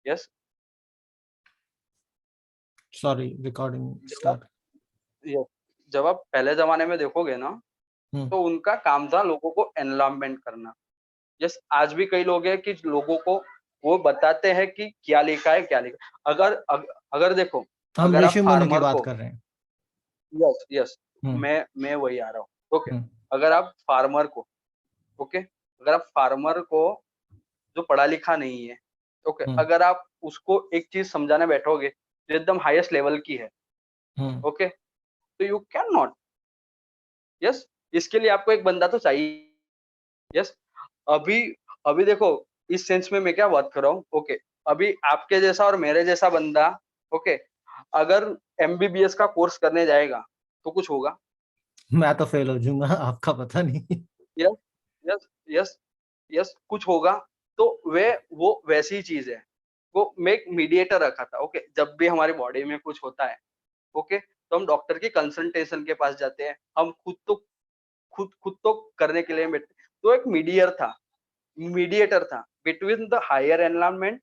Yes. Sorry, recording जब आप start. Yes, जब आप पहले ज़माने में देखोगे ना, तो उनका काम था लोगों को एनलाइटमेंट करना। यस, आज भी कई लोग हैं कि लोगों को वो बताते हैं कि क्या लिखा है, क्या लिखा अगर देखो, हम अगर आप ऋषि मुनि की फार्मर बात को कर रहे हैं। यस, यस, हम्म मैं वही आ रहा हूँ, ओके। हम्म अगर आप फार्मर को ओके, अगर आप फार्मर को जो पढ़ा-लिखा नहीं है, ओके, हम्म अगर आप उसको एक चीज़ समझाने बैठोगे, जो एकदम हाईएस्ट लेवल की है, हम्म ओके, तो यू कैन नॉट। यस, इसके लिए आपको एक बंदा तो चाहिए। यस, अभी अभी देखो, इस सेंस में मैं क्या बात कर रहा हूँ, ओके, अभी आपके जैसा और मेरे जैसा बंदा, ओके, अगर एमबीबीएस का कोर्स करने जाएगा, तो कुछ होगा? मैं तो फेल हो जाऊंगा, आपका पता नहीं। यस, यस, यस, यस, कुछ होगा। तो वो वैसी ही चीज़ है। वो मैं एक मीडिएटर रखा था, ओके, जब भी हमारी बॉडी में कुछ होता है, ओके, तो हम डॉक्टर की कंसल्टेशन के पास जाते हैं। हम खुद तो करने के लिए बैठते, तो एक मीडिएटर था बिटवीन द हायर एनवायरनमेंट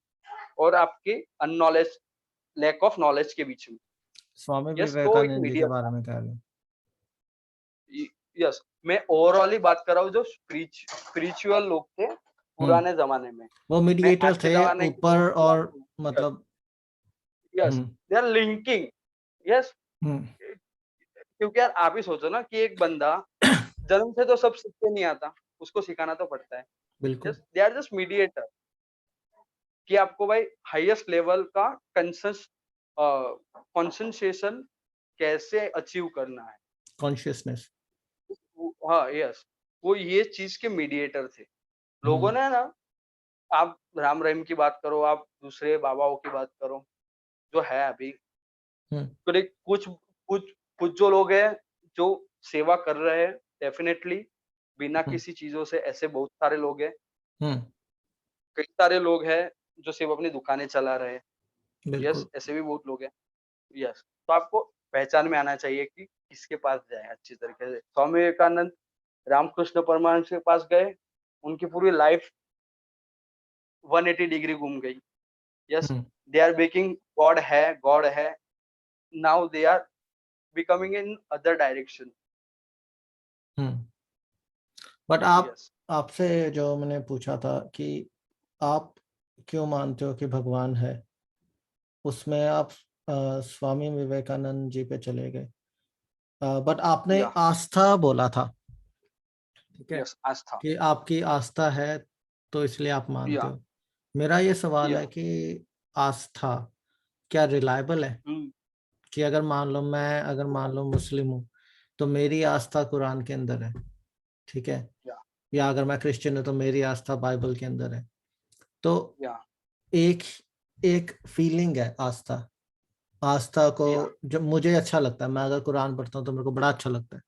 और आपकी अननॉलेज, लैक ऑफ नॉलेज के बीच में। स्वामी यस, तो एक विवेकानंद जी के मीडिएटर बारे था। में कह रहे हैं। यस, मैं ओवरऑल ही बात कर रहा हूँ, जो स्पिरिचुअल लोग थे हम्म पुराने जमाने में। वो मैं मीडिएटर आज के थे जमाने की ऊपर, और यस, मतलब। Yes, hmm they are linking. Yes, hmm क्योंकि यार आप ही सोचो ना कि एक बंदा जन्म से तो सब सीख के नहीं आता, उसको सिखाना तो पड़ता है। बिल्कुल। Yes, they are just mediator, कि आपको भाई हाईएस्ट लेवल का कंसंट्रेशन कैसे अचीव करना है। कॉन्शियसनेस। हाँ, यस, वो ये चीज के मीडिएटर थे। लोगों हम्म ने ना, आप राम रहीम की बात करो, आप दूसरे बाबाओं की बात करो, जो है अभी, हम्म तो कुछ कुछ कुछ जो लोग हैं जो सेवा कर रहे हैं, डेफिनेटली बिना हम्म किसी चीजों से, ऐसे बहुत सारे लोग हैं। हम्म कई सारे लोग हैं जो सिर्फ अपनी दुकानें चला रहे हैं। यस, बिल्कुल। ऐसे भी बहुत लोग हैं। यस, तो आपको पहचान में आना चाहिए कि किसके पास जाए अच्छी तरीके से। स्वामी विवेकानंद रामकृष्ण परमहंस के पास गए, उनकी पूरी लाइफ 180 डिग्री घूम गई। Yes, hmm they are making god है, now they are becoming in other direction. Hmm but आप, यस, आपसे जो मैंने पूछा था कि आप क्यों मानते हो कि भगवान है, उसमें आप स्वामी विवेकानंद जी पे चले गए। बट आपने या आस्था बोला था, ठीक है, यस, आस्था, कि आपकी आस्था है तो इसलिए आप मानते या हो। मेरा ये सवाल या है कि आस्था क्या रिलायबल है? हम्म, कि अगर मान लो मुस्लिम हूँ, तो मेरी आस्था कुरान के अंदर है, ठीक है, या या अगर मैं क्रिश्चियन हूँ तो मेरी आस्था बाइबल के अंदर है। तो या एक एक फीलिंग है आस्था। आस्था को, या जब मुझे अच्छा लगता है, मैं अगर कुरान पढ़ता हूँ तो मेरे को बड़ा अच्छा लगता है,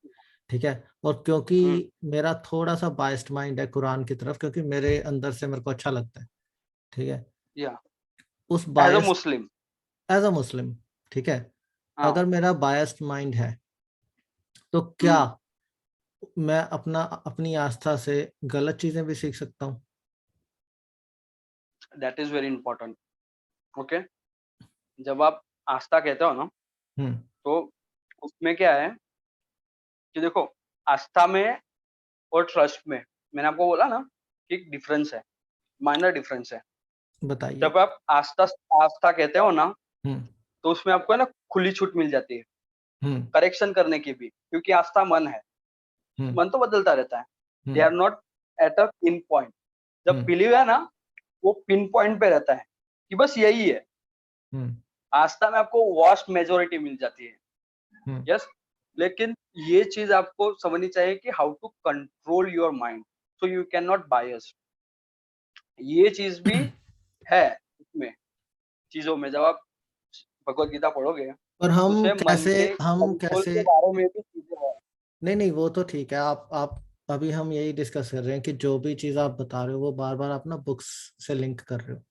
ठीक है। और क्योंकि हम्म, मेरा थोड़ा सा बाइस्ड माइंड है कुरान की तरफ, क्योंकि मेरे अंदर से मेरे को अच्छा लगता है, ठीक है, या उस as a bias, Muslim. As a मुस्लिम, ठीक है, हाँ, अगर मेरा बायस्ड माइंड है, तो क्या हम्म, मैं अपनी आस्था से गलत चीजें भी सीख सकता हूँ? That is very important. Okay, जब आप आस्था कहते हो ना, हम्म तो उसमें क्या है कि देखो, आस्था में और ट्रस्ट में, मैंने आपको बोला ना कि एक डिफरेंस है, माइनर डिफरेंस है। बताइए। जब आप आस्था आस्था कहते हो ना, हम्म तो उसमें आपको है ना खुली छूट मिल जाती है हम्म करेक्शन करने की भी, क्योंकि आस्था मन है, हम्म मन तो बदलता रहता है। They hmm are not at a pin point. जब हम्म बिलीव है ना, वो पिन पॉइंट पे रहता है कि बस यही है। हम्म आस्था में आपको वास्ट मेजोरिटी मिल जाती है। हम्म यस, लेकिन ये चीज आपको समझनी चाहिए कि how to control your mind, so you can not bias. ये चीज भी है इसमें, चीजों में जब आप भगवत गीता पढ़ोगे, और तो उसमें मन के हम कंट्रोल कैसे, के बारे में भी चीजें हैं। नहीं नहीं, वो तो ठीक है, आप अभी हम यही डिस्कस कर रहे हैं कि जो भी चीज आप बता रहे हो वो बार बार आप ना बुक्स से लिंक कर रहे हो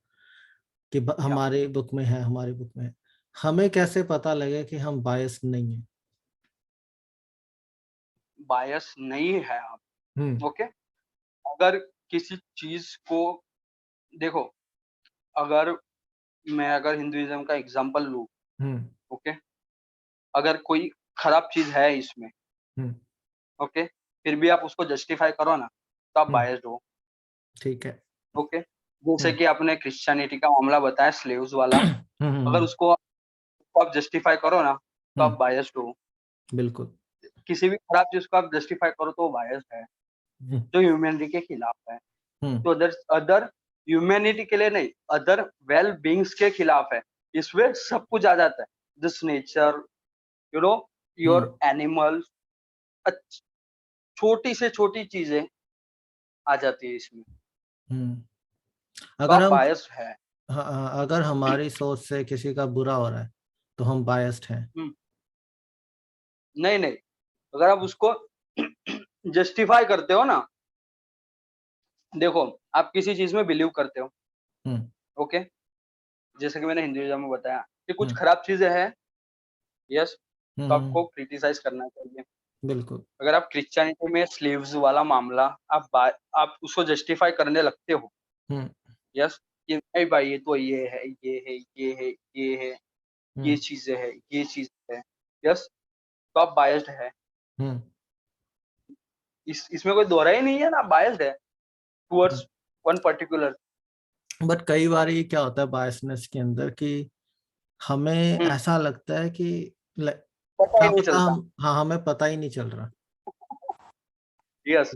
कि या हमारे बुक में है, हमारी बुक में है। हमें कैसे पता लगे कि हम बायस नहीं है? बायस नहीं है आप। हम्म ओके, अगर किसी चीज को देखो, अगर मैं अगर हिंदुइज्म का एग्जांपल लूँ, हुँ, ओके? अगर कोई खराब चीज़ है इसमें, हुँ, ओके? फिर भी आप उसको जस्टिफाई करो ना, तो आप हुँ, बायस्ड हो, ठीक है। ओके? जैसे हुँ, कि आपने क्रिश्चियनिटी का मामला बताया स्लेव्स वाला, हुँ, हुँ, अगर हुँ, उसको आप जस्टिफाई करो ना, तो हुँ, आप बायस्ड हो। बिल्कुल। किसी भी खराब चीज़ को आप जस्टिफाई करो तो वो बायस्ड है, हुँ, जो ह्यूमैनिटी के खिलाफ है। हुँ, तो अदर अदर ह्यूमैनिटी के लिए नहीं, अदर वेल बीइंग्स के खिलाफ है। इसमें सब कुछ आ जाता है। This nature, you know, hmm, your animals, अच्छ छोटी से छोटी चीज़ें आ जाती है इसमें। हुँ। तो अगर आप हम बायस्ड हैं। हाँ, अगर हमारी सोच से किसी का बुरा हो रहा है, तो हम बायस्ड हैं। हुँ, नहीं, नहीं, अगर आप उसको जस्टिफाई करते हो ना, देखो, आप किसी चीज़ में बिलीव करते हो, हुँ, ओके? जैसे कि मैंने हिंदुइज़्म में बताया कि कुछ हुँ, खराब चीज़ें हैं, यस, हुँ, तो हुँ, आपको क्रिटिसाइज़ करना चाहिए। बिल्कुल। अगर आप क्रिश्चियनिटी में स्लेव्स वाला मामला आप उसको जस्टिफाई करने लगते हो, हुँ, यस, कि नहीं भाई ये तो ये है, ये है, ये है, ये है, ये हुँ, चीज़ें हैं, ये चीज़ है, यस, तो आप बायस्ड है। हुँ, इसमें कोई दोहराई ही नहीं है ना, बायस्ड है हुँ। Towards one particular. बट कई बारी क्या होता है बायसनेस के अंदर कि हमें हुँ, ऐसा लगता है कि ल पता ही क्या नहीं पता चलता। हम हाँ, हमें पता ही नहीं चल रहा। यस,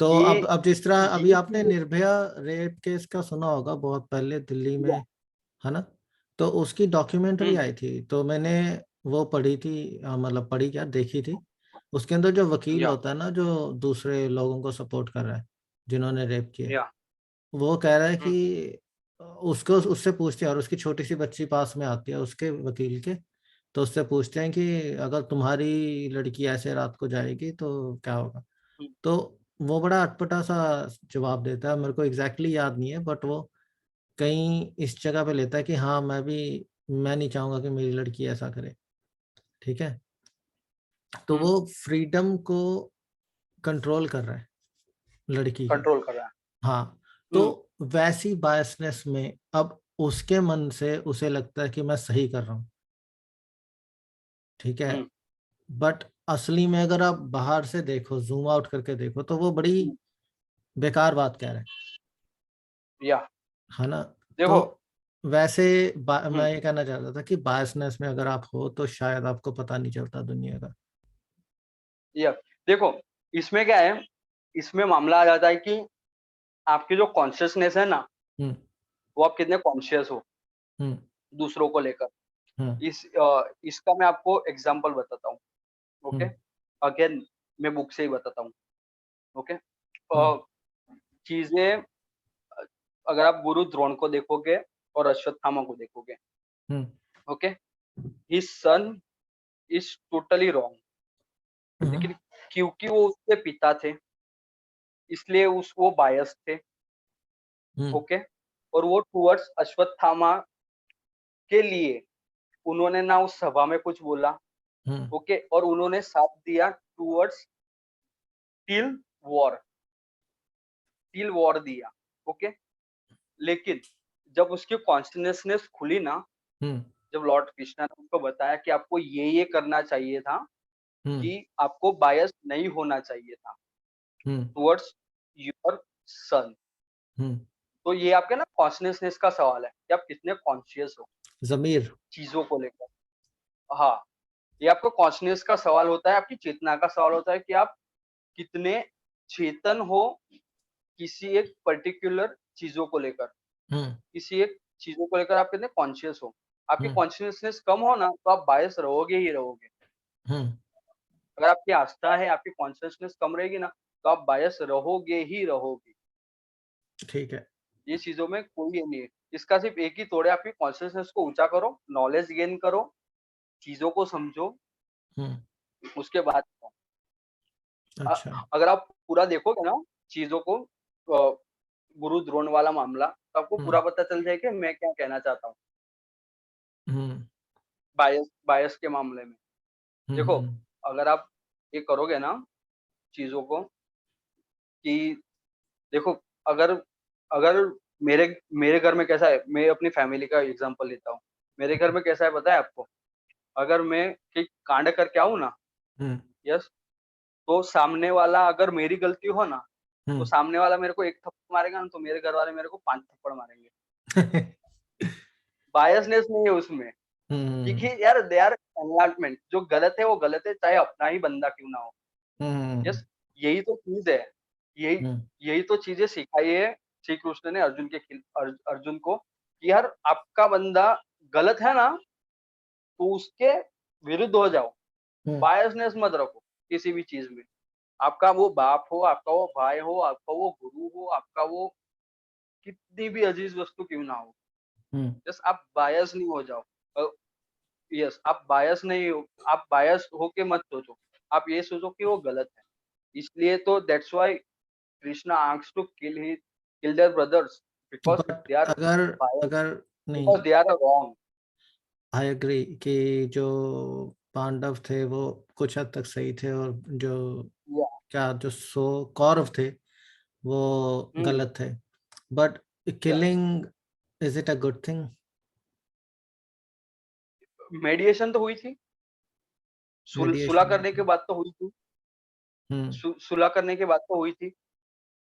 तो ये अब जिस तरह अभी ये आपने चीज़ निर्भया रेप केस का सुना होगा बहुत पहले दिल्ली में, या है ना? तो उसकी डॉक्यूमेंट्री हुँ, आई थी, तो मैंने वो पढ़ी थी मतलब पढ़ी क्या देखी थी। उसके अंदर जो वकील या होता है ना, जो दूसरे लोगों को सपोर्ट कर रहा है, जिन्होंने रेप किया, या वो कह रहा है हुँ, कि उसको उससे पूछते हैं और उसकी छोटी-सी बच्ची पास में आती है उसके वकील के, तो उससे पूछते हैं कि अगर तुम्हारी लड़की ऐसे रात को जाएगी तो क्या होगा? हुँ, तो वो बड़ा अटपटा-सा जवाब देता है, मेरे को एग्ज़ैक्टली याद नहीं है बट वो कहीं इस जगह पे लेता है कि हाँ, मैं नहीं चाहूँगा कि मेरी लड़की ऐसा करे, ठीक है? तो हुँ, वो फ्रीडम को कंट्रोल कर रहा है, लड़की की। कंट्रोल कर रहा है। हाँ, हुँ, तो वैसी बायसनेस में अब उसके मन से उसे लगता है कि मैं सही कर रहा हूँ, ठीक है? हुँ, बट असली में अगर आप बाहर से देखो, ज़ूम आउट करके देखो, तो वो बड़ी हुँ, बेकार बात कह रहा या है ना? देखो तो वैसे हुँ, मैं ये कहना चाहता था कि बायसनेस में अगर आप हो, तो शायद आपको पता नहीं चलता दुनिया का। या देखो, इसमें क्या है, इसमें मामला आ जाता है कि आपकी जो कॉन्शसनेस है ना, हुँ, वो आप कितने कॉन्शियस हो हुँ, दूसरों को लेकर। हुँ, इसका मैं आपको एग्ज़ाम्पल बताता हूँ, हुँ, ओके? अगेन मैं बुक से ही बताता हूँ, ओके? हुँ, चीज़ें अगर आप गुरु द्रोण को देखोगे और अश्वत्थामा को देखोगे, हुँ, okay? His son is totally wrong, हुँ, लेकिन क्योंकि वो उसके पिता थे, इसलिए वो बायस्ड थे, हुँ, ओके? और वो टुवर्ड्स अश्वत्थामा के लिए उन्होंने ना उस सभा में कुछ बोला, हुँ, ओके? और उन्होंने साथ दिया towards till war, till war दिया, ओके? लेकिन जब उसकी कॉन्शसनेस खुली ना, हुँ, जब लॉर्ड कृष्णा ने उसको बताया कि आपको ये करना चाहिए था, हुँ, कि आपको बायस नहीं होना चाहिए था हुँ, टुवर्ड्स योर सन। हुँ, तो ये आपके ना कॉन्शसनेस का सवाल है कि आप कितने कॉन्शियस हो ज़मीर चीज़ों को लेकर। हाँ, ये आपका कॉन्शसनेस का सवाल होता है, आपकी चेतना का सवाल होता है कि आप कितने चेतन हो किसी एक पर्टिकुलर चीज़ों को लेकर। हुँ, किसी एक चीज़ों को लेकर आप कितने कॉन्शियस हो। आपकी हुँ, कॉन्शसनेस कम हो ना, तो आप बायस रहोगे ही रहोगे। हुँ, अगर आपकी आस्था है, आपकी कॉन्शसनेस कम रहेगी ना, तो आप बायस रहोगे ही रहोगे। ठीक है। ये चीज़ों में कोई ये नहीं है। इसका सिर्फ़ एक ही तोड़ है, आपकी कॉन्शसनेस को ऊँचा करो, नॉलेज गेन करो, चीज़ों को समझो, हुँ, उसके बाद अच्छा। अगर आप पूरा देखोगे ना चीज़ों को गुरु द्रोण वाला मामला, तो आपको हुँ, पूरा पता चल जाएगा कि मैं क्या कहना चाहता हूँ, हुँ, बायस बायस के मामले में। हुँ, देखो, हुँ, अगर आप ये करोगे ना चीज़ों को कि देखो, अगर अगर मेरे मेरे घर में कैसा है, मैं अपनी फैमिली का एग्जांपल लेता हूँ। मेरे घर में कैसा है पता है आपको? अगर मैं कोई कांड करके आऊँ ना, हुँ, यस, तो सामने वाला अगर मेरी गलती हो ना, तो हुँ। सामने वाला मेरे को 1 थप्पड़ मारेगा ना, तो मेरे घर वाले मेरे को 5 थप्पड़ मारेंगे। बायसनेस नहीं है उसमें, क्योंकि हुँ, यार दे आर एनलाइटमेंट, जो गलत है वो गलत है, चाहे अपना ही बंदा क्यों ना हो। हुँ, यस, यही तो चीज़ है। यही हुँ, यही तो चीज़ें सिखाई है श्री कृष्ण ने अर्जुन को, कि यार आपका बंदा गलत है ना, तो उसके विरुद्ध हो जाओ। हुँ। बायसनेस मत रखो किसी भी चीज़ में। आपका वो बाप हो, आपका वो भाई हो, आपका वो गुरु हो, आपका वो कितनी भी अजीज वस्तु क्यों ना हो। हुँ। जस्ट आप बायस नहीं हो जाओ। यस, आप बायस नहीं हो, आप बायस होके मत सोचो। आप ये सोचो कि वो गलत है। इसलिए तो that's why Krishna asks to kill their brothers, because but they are अगर बायस, अगर बिकॉज़ नहीं, they are wrong. I agree कि जो पांडव थे वो कुछ हद तक सही थे और जो या क्या जो सो कौरव थे वो हुँ, गलत थे। बट या killing, is it a good thing? मेडिएशन तो हुई थी। सुलह मेडिएशन करने के बाद तो हुई थी। हुँ, सुलह करने के बाद तो हुई थी।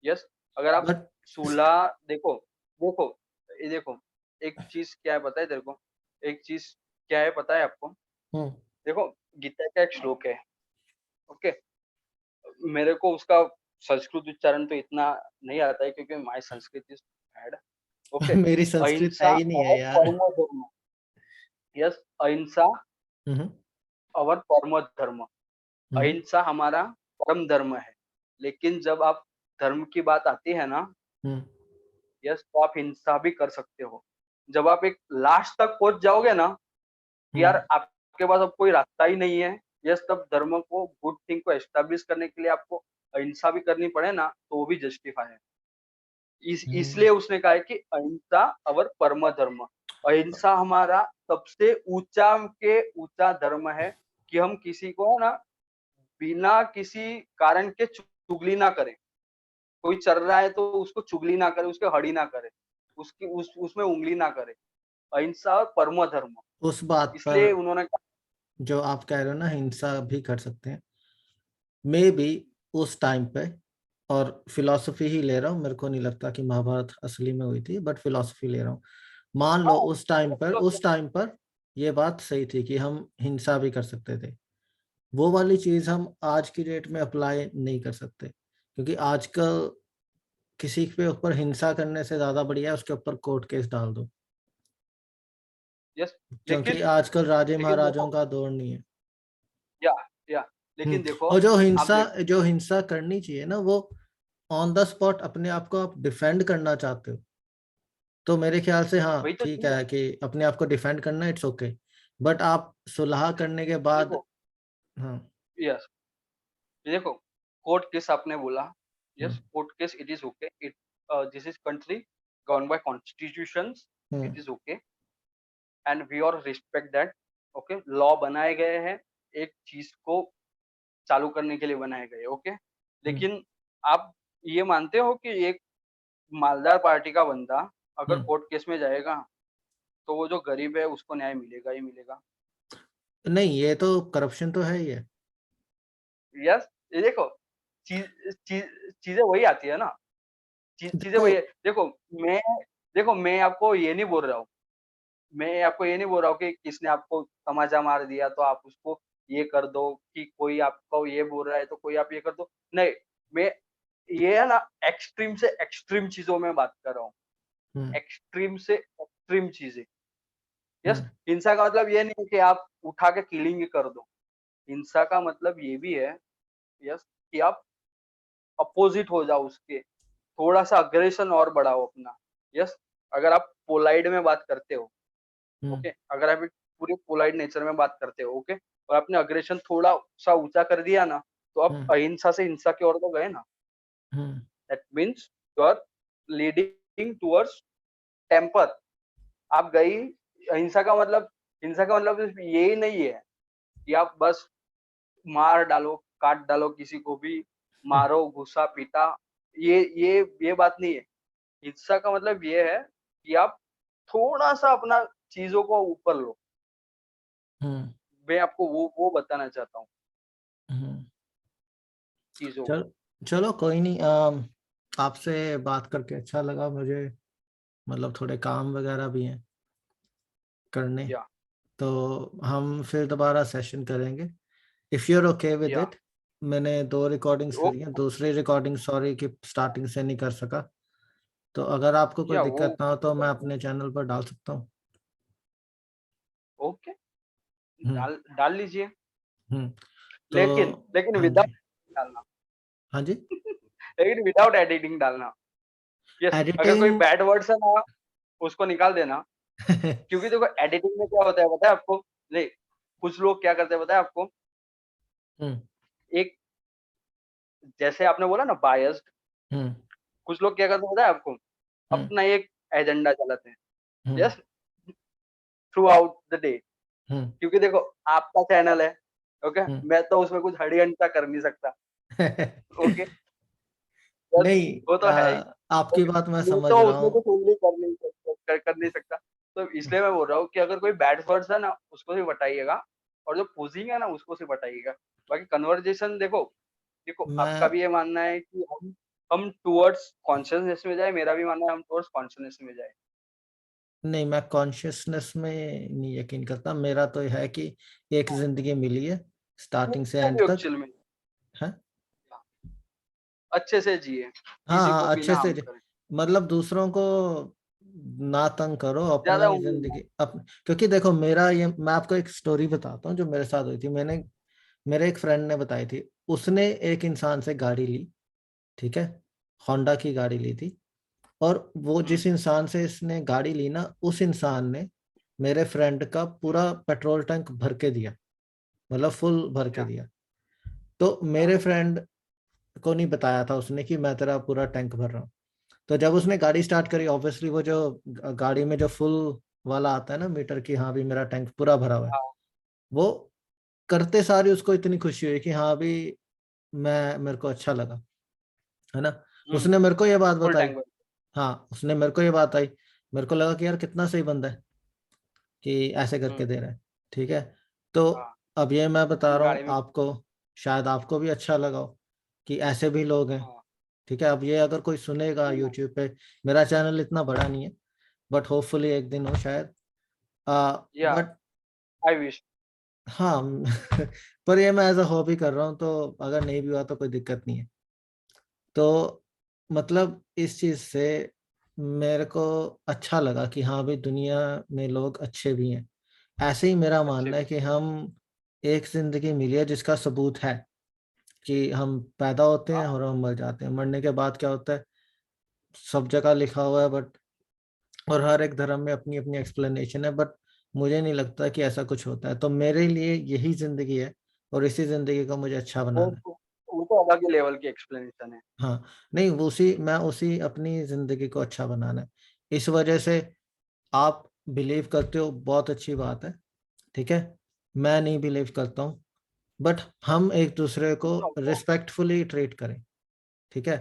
यस, अगर आप बट सुलह देखो, देखो, ये देखो, एक चीज़ क्या है पता है तेरे को? एक चीज़ क्या है पता है आपको? हुँ, देखो, गीता का एक श्लोक है, ओके? मेरे को उसका संस्कृत उच्चारण तो इतना नहीं आता है, क्योंकि my Sanskrit is bad, okay? मेरी संस्कृत है अहिंसा ही नहीं है और यार। परमो धर्म। यस, अहिंसा हुँ, हुँ, और परमो धर्म। हुँ, अहिंसा हमारा परम धर्म है। लेकिन जब आप धर्म की बात आती है ना, हुँ, यस, तो आप हिंसा भी कर सकते हो। जब आप एक लास्ट तक पहुँच जाओगे ना, कि हुँ, यार आपके पास अब कोई रास्ता ही नहीं है, यस, तब धर्म को, गुड थिंग को एस्टेब्लिश करने के लिए आपको अहिंसा भी करनी पड़े ना, तो वो भी जस्टिफाई है। हुँ, इसलिए उसने कहा है कि अहिंसा और परम धर्म। अहिंसा हमारा सबसे ऊँचा के ऊँचा धर्म है, कि हम किसी को ना बिना किसी कारण के चुगली ना करें। कोई चल रहा है तो उसको चुगली ना करे, उसके हड़ी ना करे, उसकी उसमें उँगली ना करे। अहिंसा और परमो धर्म। उस बात इसलिए पर उन्होंने कहा। जो आप कह रहे हो ना हिंसा भी कर सकते हैं, मेबी उस टाइम पे, और फिलॉसफी ही ले रहा हूँ, मेरे को नहीं लगता कि महाभारत असली में हुई थी, बट फिलॉसफी ले रहा हूँ। मान लो हाँ, उस टाइम पर ये बात सही थी कि हम हिंसा भी कर सकते थे। वो वाली चीज़ हम आज की डेट में अप्लाई नहीं कर सकते, क्योंकि आजकल किसी के ऊपर हिंसा करने से ज़्यादा बढ़िया है उसके ऊपर कोर्ट केस डाल दो, यस, क्योंकि लेकिन आजकल राजे लेकिन महाराजाओं देखो, का दौर नहीं है। या या हुँ, लेकिन देखो, और आप देखो, जो हिंसा करनी चाहिए ना वो ऑन द स्पॉट अपने आप को आप डिफेंड करना चाहते हो, तो मेरे ख्याल से हाँ, वही तो ठीक चीज़ है। है कि अपने आप को डिफेंड करना इट्स ओके। बट आप सुलह करने के बाद देखो, हाँ, यस, देखो, कोर्ट केस आपने बोला, हुँ, yes, court case it is okay, this is country govern by constitutions, हुँ, it is okay and we are respect that, okay? Law बनाए गए हैं, एक चीज़ को चालू करने के लिए बनाए गए, ओके? हुँ, लेकिन आप ये मानते हो कि एक मालदार पार्टी का बंदा अगर हुँ। कोर्ट केस में जाएगा, तो वो जो गरीब है उसको न्याय मिलेगा ही मिलेगा। नहीं, ये तो करप्शन तो है ही है। यस, ये देखो, चीज़ चीज़ें वही आती है ना, चीज़ें देखो वही है। मैं देखो मैं आपको ये नहीं बोल रहा हूँ, मैं आपको ये नहीं बोल रहा हूँ कि किसने आपको तमाचा मार दिया तो आप उसको ये कर दो, कि कोई आपको ये बोल रहा है तो कोई आप ये कर दो। नहीं, मैं ये है ना, एक्सट्रीम से एक्सट्रीम चीज़ों में बात कर रहा हूँ। हुँ, एक्सट्रीम से एक्सट्रीम चीज़ें। यस, हुँ, हिंसा का मतलब ये नहीं है कि आप उठा के किलिंग ही कर दो। हिंसा का मतलब ये भी है, यस, कि आप अपोज़िट हो जाओ उसके, थोड़ा-सा अग्रेशन और बढ़ाओ अपना। यस, अगर आप पोलाइट में बात करते हो, हुँ, ओके? अगर आप एक पूरे पोलाइट नेचर में बात करते हो, ओके? और आपने अग्रेशन थोड़ा-सा ऊँचा कर दिया ना, तो आप हुँ, अहिंसा से हिंसा की ओर तो गए ना। हुँ, that means you are leading towards temper. आप गई, हिंसा का मतलब सिर्फ़ यही नहीं है कि आप बस मार डालो, काट डालो किसी को भी, हुँ, मारो, घुसा-पीटा, ये बात नहीं है। हिस्सा का मतलब ये है कि आप थोड़ा-सा अपना चीज़ों को ऊपर लो। हुँ, मैं आपको वो बताना चाहता हूँ हुँ। चीज़ों चल को। चलो कोई नहीं, आपसे बात करके अच्छा लगा मुझे, मतलब थोड़े काम वगैरह भी हैं करने, या तो हम फिर दोबारा सेशन करेंगे। If you are okay with या इट। मैंने 2 रिकॉर्डिंग्स वो करी हैं, दूसरी रिकॉर्डिंग सॉरी कि स्टार्टिंग से नहीं कर सका। तो अगर आपको कोई या वो दिक्कत ना हो तो मैं अपने चैनल पर डाल सकता हूँ। ओके, हुँ, डाल डाल लीजिए। हुँ। तो लेकिन लेकिन हाँ विदाउट जी, डालना। हाँ जी। लेकिन विदाउट एडिटिंग डालना। यस, अगर कोई एडिटिंग बैड वर्ड्स है ना, उसको निकाल देना। क्योंकि देखो एडिटिंग में क्या होता है पता है आपको? नहीं, कुछ लोग क्या करते हैं पता है आपको? हुँ, एक जैसे आपने बोला ना बायस्ड, हुँ, कुछ लोग क्या करते हैं पता है आपको? हुँ, अपना एक एजेंडा चलाते हैं। हुँ, yes, throughout the day. हुँ, क्योंकि देखो आपका चैनल है, ओके? हुँ। मैं तो उसमें कुछ हड्डी-अंडा कर नहीं सकता, ओके? बस नहीं, वो तो है ही। आपकी ओके, बात मैं मैं समझ तो रहा उसमें हूँ। कुछ उंगली कर नहीं सकता। तो इसलिए मैं बोल रहा हूँ कि अगर कोई बैड वर्ड्स है ना, उसको सिर्फ हटाइएगा और जो पोज़िंग है ना, उसको सिर्फ हटाइएगा। बाकी कन्वर्सेशन देखो देखो आपका मैं भी ये मानना है कि हम टुवर्ड्स कॉन्शसनेस में जाएँ, मेरा भी मानना है हम टुवर्ड्स कॉन्शसनेस में जाएँ। नहीं, मैं कॉन्शियसनेस में नहीं यकीन करता। मेरा तो ये है कि एक हाँ, ज़िंदगी मिली है, स्टार्टिंग से मैं एंड भी तक, एक्चुअल में हैं? अच्छे से जिए, हाँ, किसी को हाँ, भी ना अच्छे से हार्म ज करें। मतलब दूसरों को ना तंग करो, अपना ज़्यादा ही उम्मीद ना ज़िंदगी क्योंकि देखो मेरा ये मैं आपको एक स्टोरी बताता हूँ जो मेरे साथ हुई थी। मेरे एक फ्रेंड ने बताई थी। उसने एक इंसान से गाड़ी ली, ठीक है? होंडा की गाड़ी ली थी और वो हुँ, जिस इंसान से इसने गाड़ी ली ना, उस इंसान ने मेरे फ्रेंड का पूरा पेट्रोल टैंक भर के दिया, मतलब फुल भर के क्या? दिया। तो हाँ, मेरे फ्रेंड को नहीं बताया था उसने कि मैं तेरा पूरा टैंक भर रहा हूँ। तो जब उसने गाड़ी स्टार्ट करी, ऑब्वियसली वो जो गाड़ी में जो फुल वाला आता है ना मीटर की, हाँ, अभी मेरा टैंक पूरा भरा हुआ है। हाँ, वो करते सार ही उसको इतनी खुशी हुई कि हाँ, अभी मैं मेरे को अच्छा लगा, है ना? हुँ, उसने मेरे को ये बात फुल बताई। टैंक भर हाँ, उसने मेरे को ये बात आई। मेरे को लगा कि यार कितना सही बंदा है कि ऐसे हुँ, करके दे रहा है, ठीक है? तो हाँ, अब ये मैं बता अपनी रहा गाड़ी हूँ में आपको, शायद आपको भी अच्छा लगा हो कि ऐसे भी लोग हैं, हाँ, ठीक है? अब ये अगर कोई सुनेगा है ना? यूट्यूब पे, मेरा चैनल इतना बड़ा नहीं है, बट होपफुली एक दिन हो शायद। या बट आई विश हाँ, पर ये मैं एज़ अ हॉबी कर रहा हूँ, तो अगर नहीं भी हुआ तो कोई दिक्कत नहीं है। तो मतलब इस चीज़ से मेरे को अच्छा लगा कि हाँ भाई, दुनिया में लोग अच्छे भी हैं। ऐसे ही मेरा अच्छे मानना है भी कि हम एक ज़िंदगी मिली है जिसका सबूत है कि हम पैदा होते हैं हाँ, और हम मर जाते हैं। मरने के बाद क्या होता है, सब जगह लिखा हुआ है, बट और हर एक धर्म में अपनी-अपनी एक्सप्लेनेशन है, बट मुझे नहीं लगता कि ऐसा कुछ होता है। तो मेरे लिए यही ज़िंदगी है और इसी ज़िंदगी को मुझे अच्छा वो बनाना है। तो वो तो अलग ही लेवल की एक्सप्लेनेशन है। हाँ, नहीं, मैं उसी अपनी ज़िंदगी को अच्छा बनाना है। इस वजह से आप बिलीव करते हो, बहुत अच्छी बात है, ठीक है? मैं नहीं बिलीव करता हूँ, बट हम एक-दूसरे को नो प्रॉब्लम रिस्पेक्टफुली ट्रीट करें, ठीक है?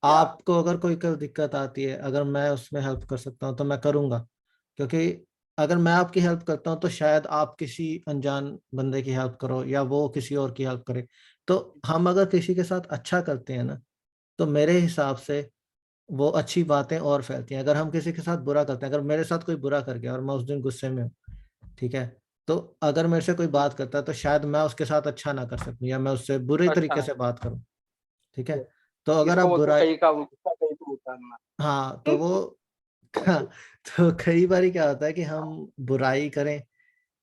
या आपको अगर कोई दिक्कत आती है, अगर मैं उसमें हेल्प कर सकता हूँ, तो मैं करूँगा, क्योंकि अगर मैं आपकी हेल्प करता हूँ, तो शायद आप किसी अनजान बंदे की हेल्प करो या वो किसी और की हेल्प करे। तो हम अगर किसी के साथ अच्छा करते हैं ना, तो मेरे हिसाब से वो अच्छी बातें और फैलती हैं। अगर हम किसी के साथ बुरा करते हैं, अगर मेरे साथ कोई बुरा कर गया और मैं उस दिन गुस्से में हूँ, ठीक है? तो अगर मेरे से कोई हुँ, बात करता है, तो शायद मैं उसके साथ अच्छा ना कर सकूँ या मैं उससे बुरे अच्छा तरीके ना से बात करूँ, ठीक है? ये तो अगर इसको आप बोलते हैं बुराई कहीं का गुस्सा कहीं पे उतारना। हाँ, तो वो हाँ, तो कई बारी क्या होता है कि हम बुराई करें,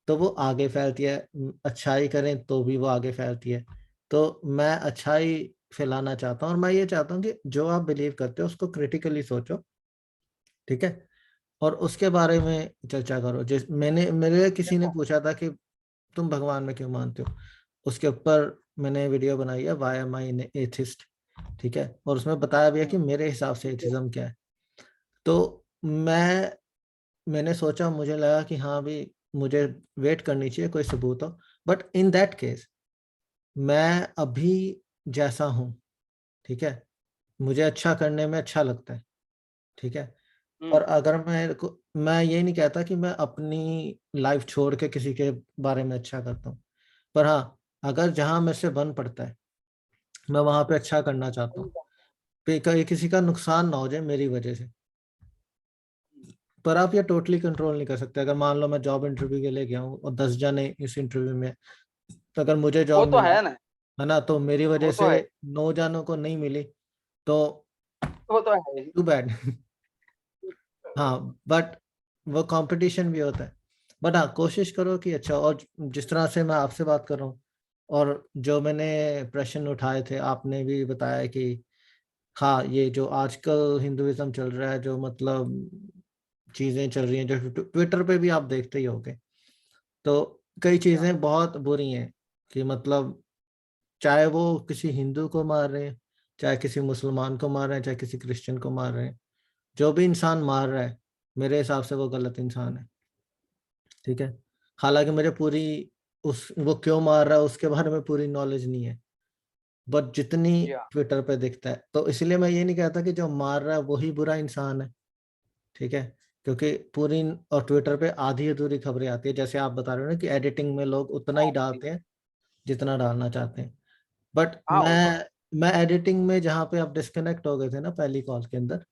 तो वो आगे फैलती है, अच्छाई करें तो भी वो आगे फैलती है। तो मैं अच्छाई फैलाना चाहता हूँ और मैं ये चाहता हूँ कि जो आप बिलीव करते हो उसको क्रिटिकली सोचो, ठीक है? और उसके बारे में चर्चा करो। जिस मैंने मेरे किसी ने देखो पूछा था कि तुम भगवान में क्यों मानते हो? उसके ऊपर मैंने वीडियो बनाई है, why am I an atheist, ठीक है? और उसमें बताया भी है हुँ, कि मेरे हिसाब से ठीक है, एथिज़्म क्या है। तो मैंने सोचा, मुझे लगा कि हाँ भई, मुझे वेट करनी चाहिए कोई सबूत हो। बट इन दैट केस मैं अभी जैसा हूँ, ठीक है? मुझे अच्छा करने में अच्छा लगता है। ठीक है? हम्म। और अगर मैं ये नहीं कहता कि मैं अपनी लाइफ छोड़ के किसी के बारे में अच्छा करता हूँ। पर हाँ, अगर जहाँ मेरे से बन पड़ता है, मैं वहाँ पे अच्छा करना चाहता हूँ। पे कहीं किसी का नुकसान ना हो जाए मेरी वजह से। पर आप ये टोटली कंट्रोल नहीं कर सकते। अगर मान लो मैं जॉब इंटरव्यू के लिए गया हूँ और 10 जने इस इंटरव्यू में, तो अगर मुझे वो जॉब तो मिल गई, है ना। है ना? तो मेरी वजह वो तो से है। 9 जनों को नहीं मिली, तो वो तो है ही। Too bad. हाँ, बट वो कंपटीशन भी होता है। बट हाँ, कोशिश करो कि अच्छा, और जिस तरह से मैं आपसे बात कर रहा हूँ और जो मैंने प्रश्न उठाए थे, आपने भी बताया कि हाँ, ये जो आजकल हिंदुइज्म चल रहा है, जो मतलब चीजें चल रही हैं, जो ट्विटर पे भी आप देखते ही होगे, तो कई या चीजें बहुत बुरी हैं कि मतलब चाहे वो किसी हिंदू को मार रहे हैं, चाहे किसी मुसलमान को मार रहे हैं, चाहे किसी क्रिश्चियन को मार रहे हैं, जो भी इंसान मार रहा है, मेरे हिसाब से वो गलत इंसान है। ठीक है? हालांकि मुझे पूरी उस वो क्यों मार रहा है उसके बारे में पूरी नॉलेज नहीं है, बट जितनी या ट्विटर पे दिखता है, तो इसलिए मैं ये नहीं कहता कि जो मार रहा है वही बुरा इंसान है। ठीक है? क्योंकि पूरी और ट्विटर पे आधी अधूरी खबरें आती है, जैसे आप बता रहे हो ना कि एडिटिंग में लोग उतना ही हाँ डालते हैं जितना डालना चाहते हैं। बट हाँ, वो तो है। मैं एडिटिंग में, जहाँ पे आप डिस्कनेक्ट हो गए थे ना पहली कॉल के अंदर,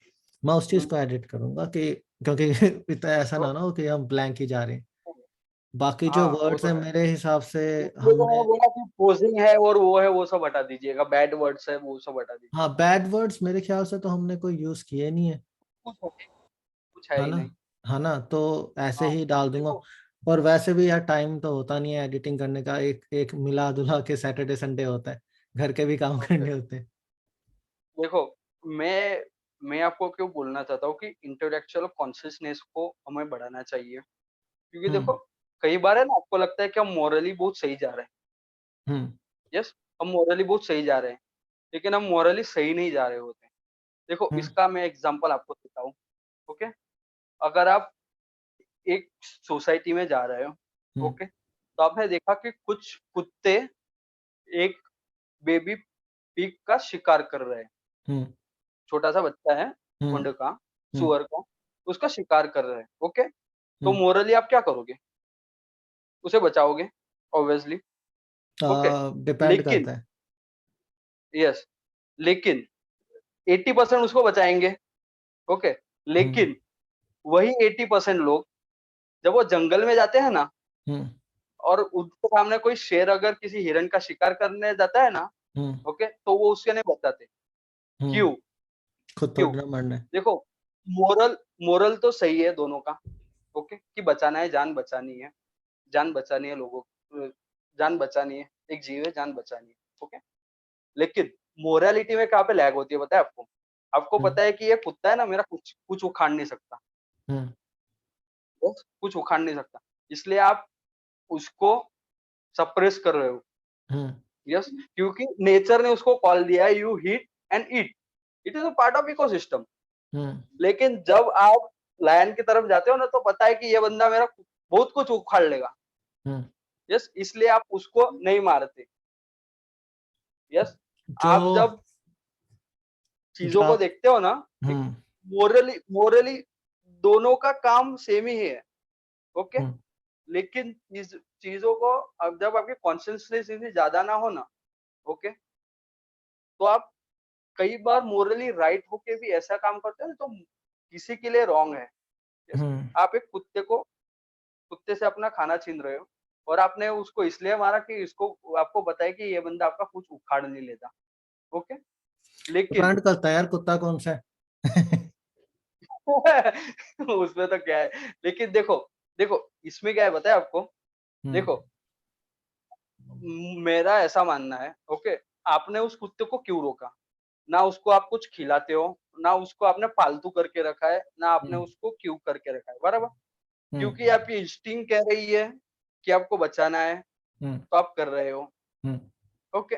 मैं उस चीज हम्म। को एडिट करूंगा कि क्योंकि इतना ऐसा तो ना हो कि हम ब्लैंक ही जा रहे हैं। बाकी जो हाँ, वो वर्ड्स तो हैं है। मेरे हिसाब से इसलिए तो मैंने हमने, बोला कि पोजिंग है और वो है, वो सब हटा दीजिएगा, बैड वर्ड्स है वो सब हटा हाँ, दीजिएगा। बैड वर्ड्स मेरे ख्याल से तो हमने कोई यूज किए नहीं है। कुछ है ही- कुछ है है ही ना? नहीं। है ना? तो ऐसे हाँ, ही डाल दूंगा। देखो। और वैसे भी यार टाइम तो होता नहीं है एडिटिंग करने का, एक एक मिला जुला के सैटरडे संडे होता है, घर के भी काम ओके, करने होते हैं। देखो, मैं आपको क्यों बोलना चाहता हूँ कि इंटेलेक्चुअल कॉन्शियसनेस को हमें बढ़ाना चाहिए। क्योंकि हम्म। देखो, कई बार है ना, आपको लगता है कि हम मॉरली बहुत सही जा रहे हैं। हम्म। यस, हम मॉरली बहुत सही जा रहे हैं, लेकिन हम मॉरली सही नहीं जा रहे होते हैं। देखो, हम्म। इसका मैं एग्जांपल आपको देता हूँ। ओके, अगर आप एक सोसाइटी में जा रहे हो, हम्म। ओके, तो आपने देखा कि कुछ कुत्ते एक बेबी पिग का शिकार कर रहे हैं। हम्म। छोटा-सा बच्चा है हम्म। भुंड का, हम्म। सूअर का, उसका शिकार कर रहे हैं, ओके? तो हम्म। मोरली आप क्या करोगे? उसे बचाओगे, ऑब्वियसली, ओके? डिपेंड लेकिन करता है। यस, लेकिन 80% उसको बचाएँगे, ओके? हम्म। लेकिन वही 80% लोग जब वो जंगल में जाते हैं ना, हम्म। और उनके सामने कोई शेर अगर किसी हिरन का शिकार करने जाता है ना, हम्म। ओके? तो वो उससे नहीं बचाते। हम्म। क्यों? खुद क्यों? थोड़ी ना मरना है। देखो, मोरल मोरल तो सही है दोनों का, ओके? कि बचाना है, जान बचानी है। जान बचानी है लोगों जान बचानी है, एक जीव है, जान बचानी है, ओके? लेकिन मोरालिटी में कहाँ पे लैग होती है पता है आपको? आपको हम्म। पता है कि ये कुत्ता है ना, मेरा कुछ कुछ उखाड़ नहीं सकता, हम्म। बस कुछ उखाड़ नहीं सकता। इसलिए आप उसको सप्रेस कर रहे हो, हम्म। यस, क्योंकि नेचर ने उसको कॉल दिया है you heat and eat, it is a part of ecosystem. Hmm. लेकिन जब आप लायन की तरफ जाते हो ना, तो पता है कि ये बंदा मेरा बहुत कुछ उखाड़ लेगा, हम्म। यस, इसलिए आप उसको नहीं मारते, यस। जो आप जब जो चीज़ों को आप देखते हो ना, एक हम्म। मोरली मोरली दोनों का काम सेम ही है, ओके? हम्म। लेकिन चीज़ों को अब जब आपकी कॉन्सियसनेस इतनी ज़्यादा ना हो ना, ओके? तो आप कई बार मोरली राइट होके भी ऐसा काम करते हो तो किसी के लिए रॉन्ग है, यस। हम्म। आप एक कुत्ते से अपना खाना छीन रहे हो और आपने उसको इसलिए मारा कि इसको आपको पता है कि ये बंदा आपका कुछ उखाड़ नहीं लेता, ओके? लेकिन डिपेंड करता है यार कुत्ता कौन सा है। उसमें तो क्या है, लेकिन देखो देखो इसमें क्या है पता है आपको? हम्म। देखो, मेरा ऐसा मानना है, ओके, आपने उस कुत्ते को क्यों रोका? ना उसको आप कुछ खिलाते हो, ना उसको आपने पालतू करके रखा है, ना आपने हम्म। उसको क्यों करके रखा है, बराबर? हम्म। क्योंकि आपकी इंस्टिंक्ट कह रही है कि आपको बचाना है, हम्म। तो आप कर रहे हो, हम्म। ओके?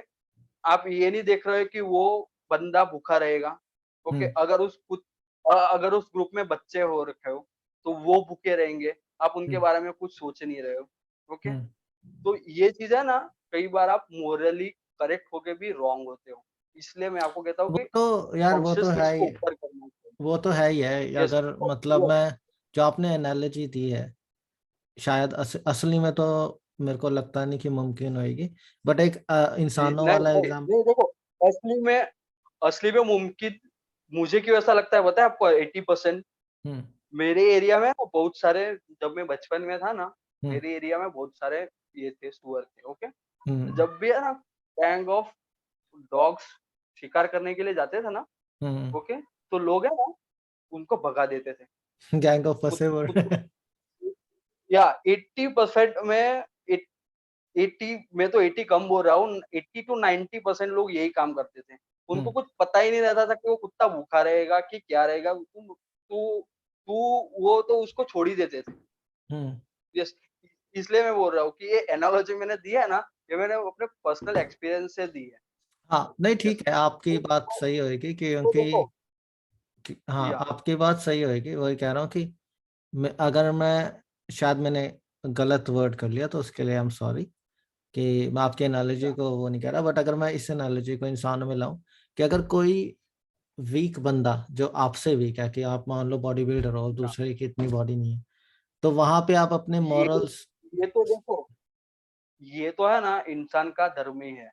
आप ये नहीं देख रहे हो कि वो बंदा भूखा रहेगा, ओके? हम्म। अगर उस ग्रुप में बच्चे हो रखे हो, तो वो भूखे रहेंगे, आप उनके हम्म। बारे में कुछ सोच नहीं रहे हो, ओके? हम्म। तो ये चीज़ है ना, कई बार आप मोरली करेक्ट होके भी रॉन्ग होते हो। इसलिए मैं आपको कहता हूँ वो कि तो यार वो तो कॉन्शियसनेस है को ही, ऊपर करना चाहिए। वो तो है ही है। यस, अगर मतलब मैं, जो आपने एनालॉजी दी है, शायद असली में तो मेरे को लगता नहीं कि मुमकिन होएगी, बट एक नहीं इंसानों नहीं वाला नहीं एग्जाम। नहीं, देखो, असली में असली में मुमकिन मुझे क्यों ऐसा लगता है पता है आपको? 80% हम्म। मेरे एरिया में ना बहुत सारे, जब मैं बचपन में था ना, हम्म। मेरे एरिया में बहुत सारे ये थे, सुअर थे। ओके, हम्म। जब भी है ना गैंग ऑफ डॉग्स शिकार करने के लिए जाते थे ना, हम्म। ओके, तो लोग है ना उनको भगा देते थे। गैंग ऑफ कुत, वसेवर। कुत, या 80% में 80 मैं तो 80 कम बोल रहा हूँ, 80 टू 90% लोग यही काम करते थे। उनको हम्म। कुछ पता ही नहीं रहता था कि वो कुत्ता भूखा रहेगा कि क्या रहेगा। तू तू वो तो उसको छोड़ ही देते थे। हम्म। यस, इसलिए मैं बोल रहा हूँ कि ये एनालॉजी मैंने दी है ना, ये मैंने अपने पर्सनल एक्सपीरियंस से दी है। हाँ नहीं, यस, ठीक है, आपकी तो बात सही होगी, तो क्योंकि देखो, हाँ, या आपकी बात सही होगी, वही कह रहा हूँ कि अगर मैं, शायद मैंने गलत वर्ड कर लिया तो उसके लिए आई एम सॉरी, कि मैं आपके एनालॉजी या को वो नहीं कह रहा, बट अगर मैं इस एनालॉजी को इंसानों में लाऊं, कि अगर कोई वीक बंदा जो आपसे वीक है, कि आप मान लो बॉडी बिल्डर हो और या दूसरे की इतनी बॉडी नहीं है, तो वहां पे आप अपने ये मॉरल्स। ये तो देखो, ये तो है ना इंसान का धर्म ही है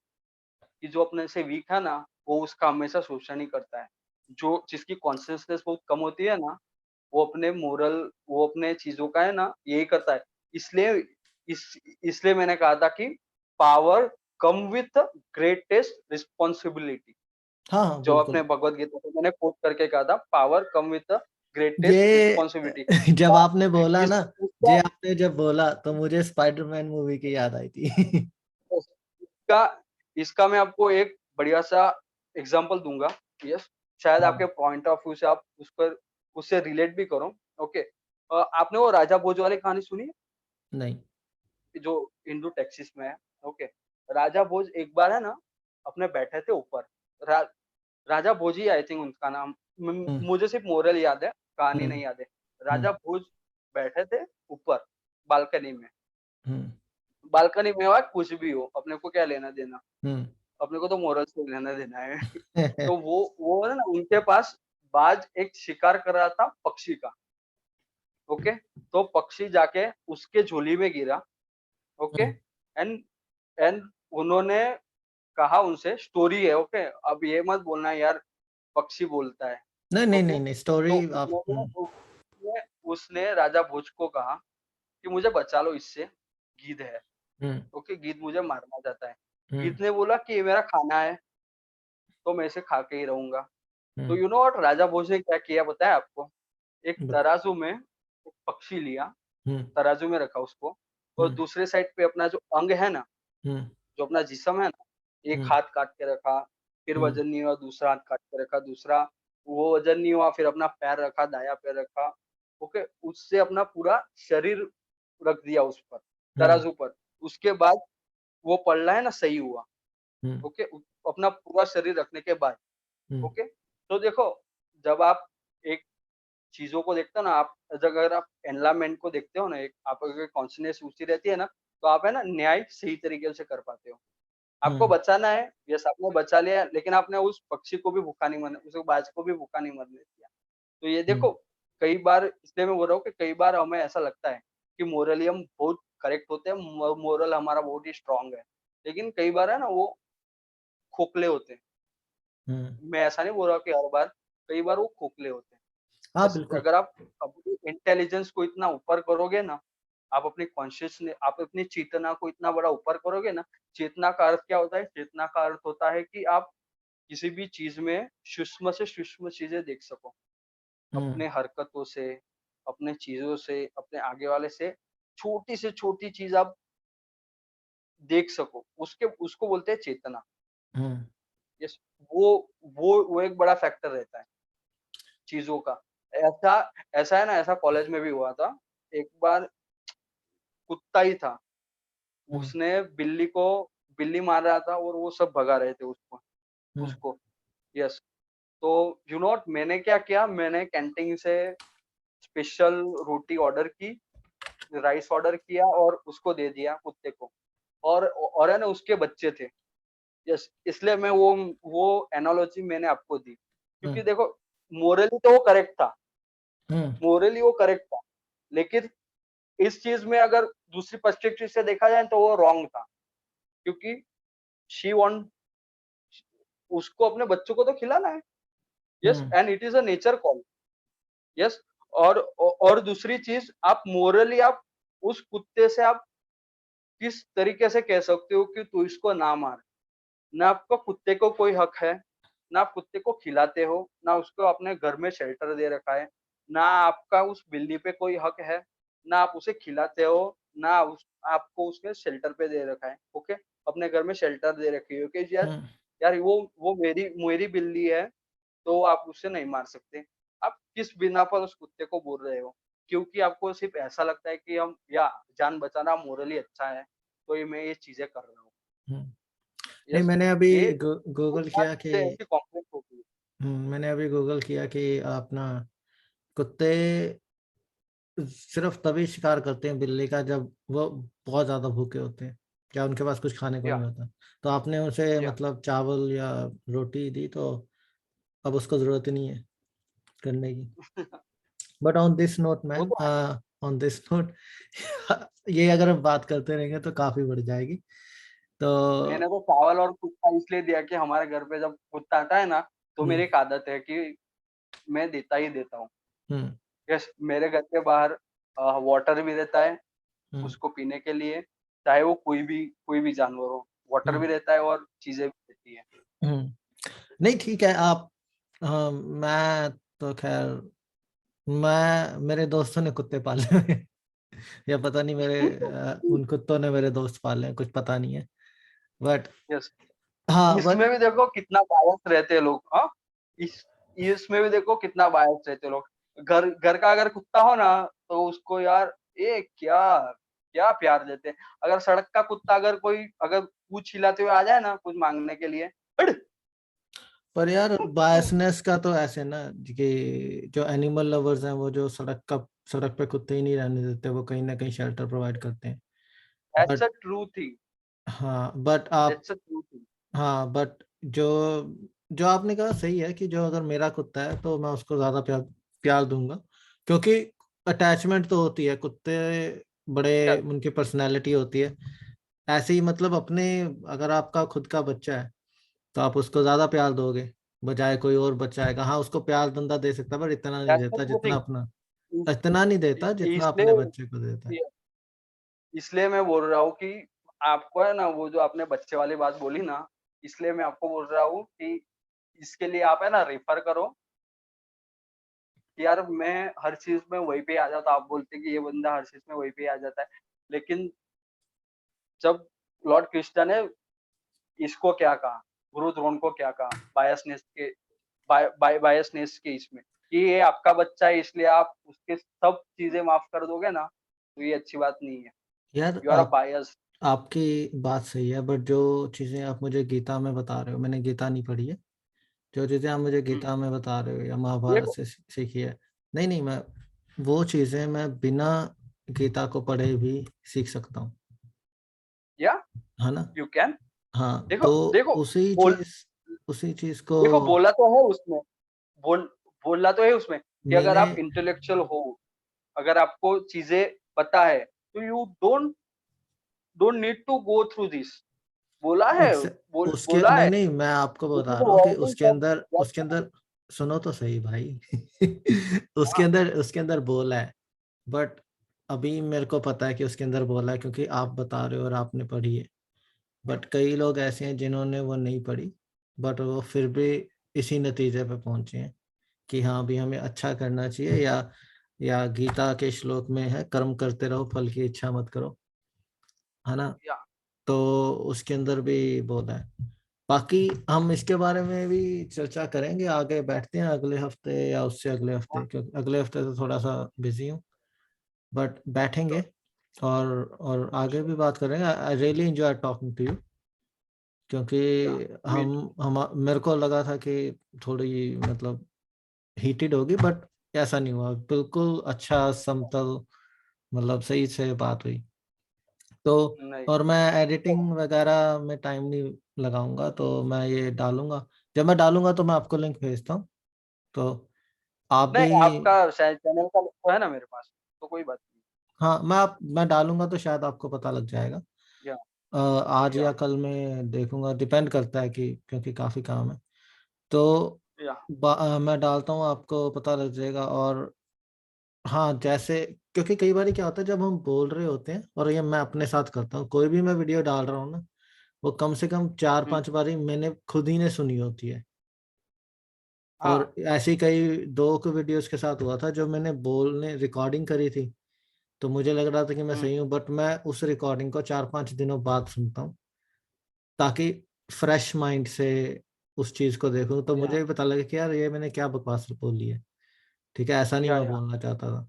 कि जो अपने से वीक है ना, वो उसका हमेशा शोषण ही करता है। जो जिसकी कॉन्शियसनेस बहुत कम होती है ना, वो अपने वो अपने चीज़ों का है ना, यही करता है। इसलिए इस इसलिए मैंने कहा था कि power come with greatest responsibility. हाँ हाँ, जो आपने बिल्कुल। भगवत गीता में मैंने कोट करके कहा था, पावर कम विथ ग्रेटेस्ट ये रिस्पॉन्सिबिलिटी। जब आपने बोला इस ना, इसका ये आपने जब बोला तो मुझे स्पाइडरमैन मूवी की याद आई थी। इसका इसका मैं आपको एक बढ़िया-सा एग्ज़ाम्पल दूँगा। यस, शायद आपके हाँ। पॉइंट ऑफ व्यू से आप उस पर उससे रिलेट भी करो। ओके, आपने वो राजा भोज वाली कहानी सुनी है? नहीं। जो हिंदू टेक्सिस में है। ओके, राजा भोज एक बार है ना अपने बैठे थे ऊपर। रा, राजा भोज ही आई थिंक उनका नाम। हम्म। मुझे सिर्फ मोरल याद है, कहानी हम्म। नहीं याद है। हम्म। राजा भोज बैठे थे ऊपर बालकनी में। हम्म। बालकनी में हुआ कुछ भी हो, अपने को क्या लेना देना, हम्म। अपने को तो मोरल से लेना देना है। तो वो है ना उनके पास बाज एक शिकार कर रहा था पक्षी का। ओके, तो पक्षी जाके उसके झोली में गिरा। Okay, hmm. एंड एंड उन्होंने कहा उनसे, स्टोरी है। ओके, अब ये मत बोलना यार पक्षी बोलता है। नहीं नहीं ओके, नहीं नहीं, स्टोरी तो आप। उसने राजा भोज को कहा कि मुझे बचा लो इससे, गीध है। हम्म। ओके, गीध मुझे मारना चाहता है। हम्म। गीध ने बोला कि ये मेरा खाना है, तो मैं इसे खा के ही रहूंगा। तो हम्म। यू नो व्हाट राजा भोज ने क्या किया पता है आपको? एक बत- तराजू में एक पक्षी लिया, हम्म। तराजू में रखा उसको, और हम्म। दूसरे साइड पे अपना जो अंग है ना, हम्म। जो अपना जिस्म है ना, एक हम्म। हाथ काट के रखा, फिर हम्म। वजन नहीं हुआ दूसरा हाथ काट के रखा, दूसरा वो वजन नहीं हुआ, फिर अपना पैर रखा, दायां पैर रखा। ओके, उससे अपना पूरा शरीर रख दिया उस पर, हम्म। तराजू पर। उसके बाद वो पलड़ा है ना सही हुआ। हम्म। ओके, अपना पूरा शरीर रखने के बाद। हम्म। ओके, तो देखो, जब आप एक चीज़ों को देखते हो ना, आप अगर आप एनवायरनमेंट को देखते हो ना, एक आप अगर कॉन्शसनेस ऊँची रहती है ना, तो आप है ना न्याय सही तरीके से कर पाते हो। आपको हम्म। बचाना है, यस आपने बचा लिया, लेकिन आपने उस पक्षी को भी भूखा नहीं मरने, उस बाज को भी भूखा नहीं मरने दिया। तो ये हम्म। देखो, कई बार इसलिए मैं बोल रहा हूँ कि कई बार हमें ऐसा लगता है कि मोरली हम बहुत करेक्ट होते हैं, मोरल हमारा बहुत ही स्ट्रॉन्ग है। लेकिन कई बार है ना वो खोखले होते हैं। हम्म। मैं ऐसा नहीं बोल रहा कि हर बार, कई बार वो खोखले होते हैं। हाँ बस बिल्कुल। अगर आप अपनी इंटेलिजेंस को इतना ऊपर करोगे ना, आप अपनी कॉन्शियसने आप अपनी चेतना को इतना बड़ा ऊपर करोगे ना, चेतना का अर्थ क्या होता है? चेतना का अर्थ होता है कि आप किसी भी चीज़ में सूक्ष्म से सूक्ष्म चीज़ें देख सको। हम्म। अपने हरकतों से, अपने चीज़ों से, अपने आगे वाले से छोटी से छोटी चीज़ आप देख सको। उसके उसको बोलते हैं चेतना। हम्म। यस, वो वो एक बड़ा फैक्टर रहता है चीज़ों का। ऐसा ऐसा है ना, ऐसा कॉलेज में भी हुआ था। एक बार कुत्ता ही था, हम्म। उसने बिल्ली मार रहा था और वो सब भगा रहे थे उसको हम्म। उसको। यस, तो यू नो व्हाट मैंने क्या किया, मैंने कैंटीन से स्पेशल रोटी ऑर्डर की, राइस ऑर्डर किया और उसको दे दिया कुत्ते को। और है ना उसके बच्चे थे। यस, इसलिए मैं वो एनालॉजी मैंने आपको दी, क्योंकि हम्म, देखो मोरली तो वो करेक्ट था, हम्म, मोरली वो करेक्ट था, लेकिन इस चीज़ में अगर दूसरी पर्सपेक्टिव से देखा जाए तो वो रॉन्ग था, क्योंकि शी वांट उसको अपने बच्चों को तो खिलाना है। Yes, hmm, and it is a nature call. Yes, और दूसरी चीज़, आप मोरली आप उस कुत्ते से आप किस तरीके से कह सकते हो कि तू इसको ना मार। ना आपका कुत्ते को कोई हक है, ना आप कुत्ते को खिलाते हो, ना उसको अपने घर में शेल्टर दे रखा है, ना आपका उस बिल्ली पे कोई हक है, ना आप उसे खिलाते हो, ना आपको उसने शेल्टर पे दे रखा है, ओके? अपने घर में शेल्टर दे रखी है कि यार हम्म, यार वो मेरी मेरी बिल्ली है, तो आप उसे नहीं मार सकते। आप किस बिना पर उस कुत्ते को बोल रहे हो? क्योंकि आपको सिर्फ़ ऐसा लगता है कि हम या जान बचाना मोरली अच्छा है, तो ये मैं ये चीज़ें कर रहा हूँ। हम्म। नहीं, यस, मैंने अभी ये कुछ गूगल बात किया कि इससे ऐसी कॉम्प्लेक्स होती है। मैंने अभी गूगल किया कि अपना कुत्ते सिर्फ तभी शिकार करते हैं बिल्ली का जब वो बहुत ज्यादा भूखे होते हैं या उनके पास कुछ खाने को या नहीं होता। तो आपने उसे या मतलब चावल या रोटी दी तो अब उसको जरूरत ही नहीं है करने की। बट ऑन दिस नोट वो मैन, तो है। ऑन दिस नोट ये अगर हम बात करते रहेंगे तो काफी बढ़ जाएगी। तो मैंने तो चावल और कुत्ता इसलिए दिया कि हमारे घर पे जब कुत्ता आता है ना, तो मेरी हम्म, एक आदत है कि मैं देता ही देता हूँ। हम्म, यस, मेरे घर के बाहर वाटर भी रहता है हम्म, उसको पीने के लिए, चाहे वो कोई भी जानवर हो। वाटर हम्म, भी रहता है और चीज़ें भी रहती हैं। नहीं ठीक है आप। हाँ, मैं तो खैर मैं मेरे दोस्तों ने कुत्ते पाले हुए हैं। या पता नहीं मेरे उन कुत्तों ने मेरे दोस्त पाले हैं, कुछ पता नहीं है। बट यस, हाँ, बट इसमें भी देखो कितना बायस रहते हैं लोग, हाँ? इस इसमें भी देखो कितना बायस रहते हैं लोग। घर घर का अगर कुत्ता हो ना, तो उसको यार ये क्या प्यार देते हैं। अगर सड़क का कुत्ता अगर कोई अगर पूँछ हिलाते हुए आ जाए ना कुछ माँगने के लिए, हट! पर यार बायसनेस का तो ऐसे ना कि जो एनिमल लवर्स हैं वो जो सड़क पे कुत्ते ही नहीं रहने देते, वो कहीं ना कहीं शेल्टर प्रोवाइड करते हैं। That's but a true thing, हाँ, बट आप दैट्स अ ट्रू थिंग। हाँ, बट जो जो आपने कहा सही है कि जो अगर मेरा कुत्ता है तो मैं उसको ज्यादा प्यार प्यार दूंगा, क्योंकि अटैचमेंट तो होती है कुत्ते बड़े, यस, उनकी पर्सनैलिटी होती है। ऐसे ही मतलब अपने अगर आपका खुद का बच्चा है तो आप उसको ज्यादा प्यार दोगे बजाय कोई और बच्चा आएगा। हाँ, उसको प्यार धंधा दे सकता है पर इतना नहीं दैट्स अ देता ट्रू जितना थिंग। अपना, इस इतना नहीं देता जितना अपने इसलिए बच्चे को देता है। इसलिए मैं बोल रहा हूँ कि आपको है ना वो जो आपने बच्चे वाली बात बोली ना, इसलिए मैं आपको बोल रहा हूँ कि इसके लिए आप है ना रेफर करो कि यार मैं हर चीज़ में वहीं पे आ जाता हूँ। आप बोलते हैं कि ये बंदा हर चीज़ में वहीं पे आ जाता है। लेकिन जब लॉर्ड कृष्णा ने इसको क्या कहा, गुरु द्रोण को क्या कहा बायसनेस के बायसनेस के इसमें, कि ये आपका बच्चा है इसलिए आप उसके सब चीज़ें माफ़ कर दोगे ना, तो ये अच्छी बात नहीं है। यार यू आर अ बायस्ड। आपकी बात सही है, बट जो चीजें आप मुझे गीता में बता रहे हो, मैंने गीता नहीं पढ़ी है। जो चीजें आप मुझे हुँ, गीता में बता रहे हो या महाभारत देखो से सीखी है, नहीं नहीं, मैं वो चीजें मैं बिना गीता को पढ़े भी सीख सकता हूँ, या है ना। यू कैन हाँ, देखो तो देखो उसी बोल चीज उसी चीज को देखो बोला तो है उसमें बोल बोला तो है उसमें कि अगर मैंने आप इंटेलेक्चुअल हो, अगर आपको चीज़ें पता है, तो you don't need to go through this बोला है, एग्जै- उसके बोला नहीं है। नहीं, मैं आपको दिस बता इज़ रहा हूँ कि वर्डिंग फ्रॉम उसके वेद। अंदर सुनो तो सही भाई। हाँ, उसके अंदर बोला है, बट अभी मेरे को पता है कि उसके अंदर बोला है क्योंकि आप बता रहे हो और आपने पढ़ी है। बट कई लोग ऐसे हैं जिन्होंने वो नहीं पढ़ी, बट वो फिर भी इसी नतीजे पे पहुंचे हैं कि हाँ भी हमें अच्छा करना चाहिए, या गीता के श्लोक में है कर्म करते रहो फल की इच्छा मत करो, है ना। या तो उसके अंदर भी बोला है। बाकी हम इसके बारे में भी चर्चा करेंगे, आगे बैठते हैं अगले हफ्ते या उससे अगले हफ्ते, क्योंकि अगले हफ्ते तो थोड़ा सा बिजी हूँ। बट बैठेंगे और आगे भी बात करेंगे। I really enjoy talking to you, क्योंकि या मी टू। हम मेरे को लगा था कि थोड़ी मतलब हीटेड होगी, बट ऐसा नहीं हुआ, बिल्कुल अच्छा समतल, मतलब सही से बात हुई। तो नहीं, और मैं एडिटिंग वगैरह में टाइम नहीं लगाऊंगा, तो मैं ये डालूंगा। जब मैं डालूंगा तो मैं आपको लिंक भेजता हूँ, तो आप भी। नहीं आपका शायद चैनल का लिंक तो है ना मेरे पास, तो कोई बात नहीं। हाँ, मैं डालूंगा तो शायद आपको पता लग जाएगा। या आज या या कल में देखूंगा, डिपेंड करता है कि क्योंकि काफी काम है। तो या मैं डालता हूँ, आपको पता लग जाएगा। और हाँ, जैसे क्योंकि कई बार क्या होता है, जब हम बोल रहे होते हैं, और ये मैं अपने साथ करता हूँ, कोई भी मैं वीडियो डाल रहा हूँ ना, वो कम से कम चार हुँ, पांच बारी मैंने खुद ही ने सुनी होती है। हाँ, और ऐसी कई दो को वीडियोस के साथ हुआ था, जो मैंने बोलने रिकॉर्डिंग करी थी, तो मुझे लग रहा था कि मैं हुँ, सही हूँ, बट मैं उस रिकॉर्डिंग को 4-5 दिनों बाद सुनता हूँ, ताकि फ्रेश माइंड से उस चीज को देखूं, तो या मुझे भी पता लगे कि यार ये मैंने क्या बकवास बोली है। ठीक है, ऐसा नहीं मैं या बोलना चाहता था।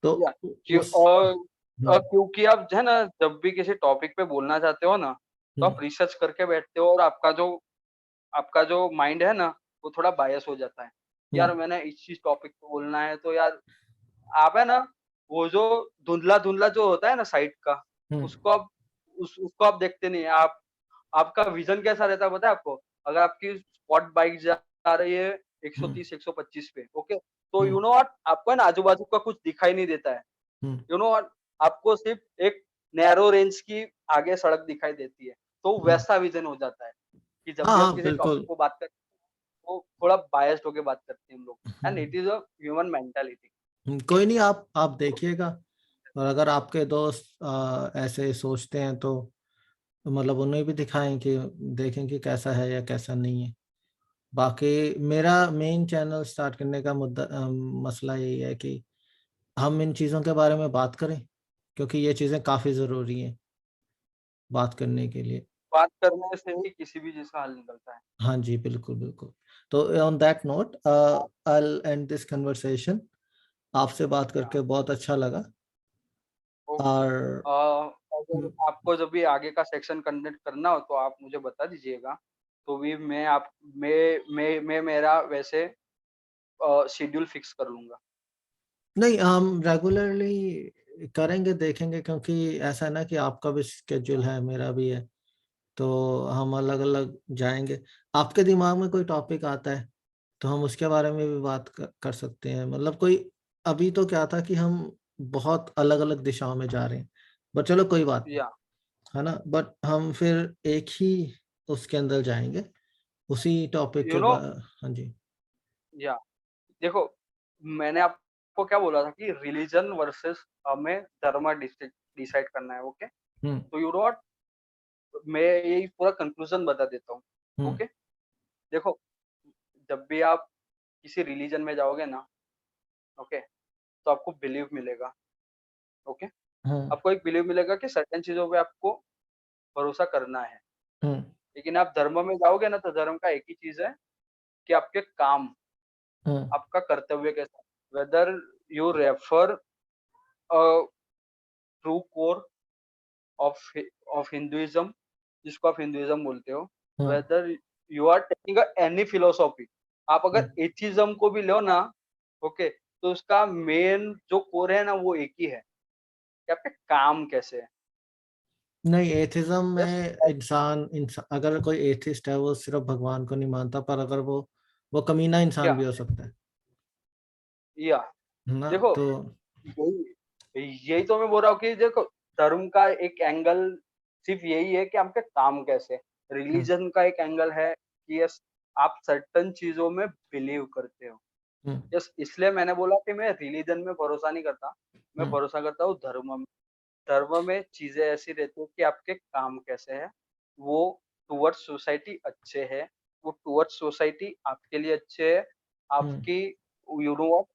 तो या क्यों उस हम्म क्योंकि आप जो है ना जब भी किसी टॉपिक पे बोलना चाहते हो ना, तो हम्म आप रिसर्च करके बैठते हो और आपका जो माइंड है ना, वो थोड़ा बायस हो जाता है। हम्म यार मैंने इस चीज़ टॉपिक पे बोलना है तो यार आप है ना, वो जो धुंधला-धुंधला जो होता है ना साइड का, हम्म उसको आप उसको आप देखते नहीं हैं। आपका विज़न कैसा रहता है पता है आपको? अगर आपकी स्पॉट बाइक जा रही है हम्म 130 125 पे, ओके? तो हम्म यू नो व्हाट आपको है ना आजू-बाजू का कुछ दिखाई नहीं देता है। हम्म यू नो व्हाट आपको सिर्फ़ एक नैरो रेंज की आगे सड़क दिखाई देती है। तो हम्म। वैसा विज़न हो जाता है, कि जब हाँ भी हम हाँ, किसी टॉपिक बिल्कुल। को बात करते हैं, तो थोड़ा बायस्ड होके बात करते हैं हम लोग and hmm it is a human mentality. कोई नहीं, आप देखिएगा। और अगर आपके दोस्त ऐसे सोचते हैं, तो मतलब उन्हें भी दिखाएं कि देखें कि कैसा है या कैसा नहीं है। बाकी मेरा मेन चैनल स्टार्ट करने का मसला यही है कि हम इन चीज़ों के बारे में बात करें, क्योंकि ये चीज़ें काफ़ी ज़रूरी हैं बात करने के लिए। बात करने से ही किसी भी चीज़ का हल निकलता है। हाँ जी, बिल्कुल बिल्कुल। तो on that note I and this conversation. आपसे बात या करके बहुत अच्छा लगा। ओके। और अगर आपको जब भी आगे का सेक्शन कंडक्ट करना हो तो आप मुझे बता दीजिएगा। तो भी मैं मेरा वैसे शेड्यूल फिक्स कर लूँगा। नहीं, हम रेगुलरली करेंगे, देखेंगे, क्योंकि ऐसा है ना कि आपका भी स्केड्यूल है, मेरा भी है, तो हम अलग अलग जाएंगे। आपके दिमाग में कोई टॉपिक आता है तो हम उसके बारे में भी बात कर सकते हैं। मतलब कोई, अभी तो क्या था कि हम बहुत अलग अलग दिशाओं में जा रहे हैं, बट चलो कोई बात नहीं, या है ना। बट हम फिर एक ही उसके अंदर जाएंगे, उसी टॉपिक यू के नो हाँ जी। या देखो मैंने आपको क्या बोला था कि रिलीजन वर्सेस हमें धर्म डिसाइड करना है, ओके? हम्म तो यू नो व्हाट मैं यही पूरा कंक्लूज़न बता देता हूँ, हम्म ओके? देखो जब भी आप किसी रिलीजन में जाओगे ना, ओके? तो आपको बिलीव मिलेगा, ओके? हम्म आपको एक बिलीव मिलेगा कि सर्टेन चीज़ों पे आपको भरोसा करना है। हम्म लेकिन आप धर्म में जाओगे ना तो धर्म का एक ही चीज़ है कि आपके काम, हम्म आपका कर्तव्य कैसा है। Whether you refer a, true core of of Hinduism जिसको आप हिंदुइज़्म बोलते हो, hmm whether you are taking any philosophy आप अगर हम्म। एथिज़्म को भी लो ना, ओके? तो उसका मेन जो कोर है ना वो एक ही है कि आपके काम कैसे हैं। नहीं, एथिज्म जस्ट में इंसान अगर कोई एथिस्ट है, वो सिर्फ भगवान को नहीं मानता, पर अगर वो कमीना या इंसान भी हो सकता या है ना। देखो तो यही यही तो मैं बोल रहा हूँ कि देखो धर्म का एक एंगल सिर्फ यही है कि आपके काम कैसे, हम्म रिलीजन का एक एंगल है कि यस आप सर्टेन चीजों में बिलीव करते हो। हम्म यस इसलिए मैंने बोला कि मैं रिलीजन में भरोसा नहीं करता, मैं हम्म भरोसा करता हूँ धर्म में। धर्म में चीजें ऐसी रहती है कि आपके काम कैसे है, वो टुवर्ड्स सोसाइटी अच्छे है, वो टुवर्ड्स सोसाइटी आपके लिए अच्छे है, हम्म आपकी you know